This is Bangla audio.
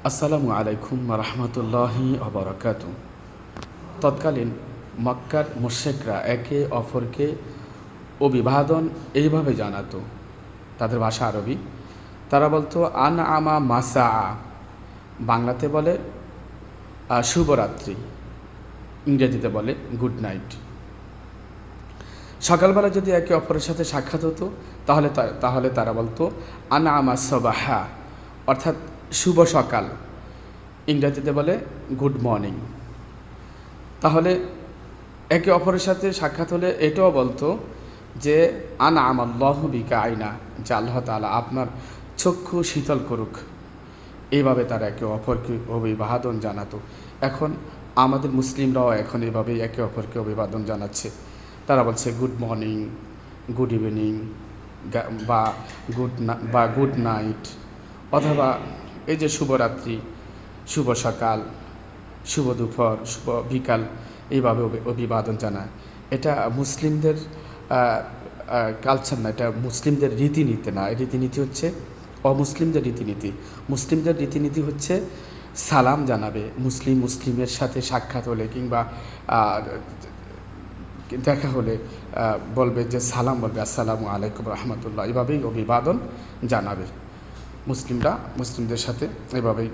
আসসালামু আলাইকুম রহমতুল্লাহি অবরাকাতু। তৎকালীন মক্কার মুশরিকরা একে অপরকে অভিবাদন এইভাবে জানাতো, তাদের ভাষা আরবি। তারা বলতো আন আমা মাসা, বাংলাতে বলে শুভরাত্রি, ইংরেজিতে বলে গুড নাইট। সকালবেলা যদি একে অপরের সাথে সাক্ষাৎ হতো তাহলে তারা বলতো আনা আমা সবাহা, অর্থাৎ শুভ সকাল, ইংরেজিতে বলে গুড মর্নিং। তাহলে একে অপরের সাথে সাক্ষাৎ হলে এটাও বলতো যে আনা আমাল্লাহ বিকা আইনা, যে আল্লাহ তাআলা আপনার চক্ষু শীতল করুক। এইভাবে তারা একে অপরকে অভিবাদন জানাতো। এখন আমাদের মুসলিমরাও এখন এইভাবেই একে অপরকে অভিবাদন জানাচ্ছে। তারা বলছে গুড মর্নিং, গুড ইভিনিং, বা গুড নাইট, অথবা এই যে শুভরাত্রি, শুভ সকাল, শুভ দুপুর, শুভ বিকাল, এইভাবে অভিবাদন জানায়। এটা মুসলিমদের কালচার না, এটা মুসলিমদের রীতিনীতি না। এই রীতিনীতি হচ্ছে অমুসলিমদের রীতিনীতি। মুসলিমদের রীতিনীতি হচ্ছে সালাম জানাবে, মুসলিমের সাথে সাক্ষাৎ হলে কিংবা দেখা হলে বলবে যে সালাম, বলবে আসসালামু আলাইকুম রহমতুল্লাহ, এভাবেই অভিবাদন জানাবে। মুসলিমদের সাথে এভাবেই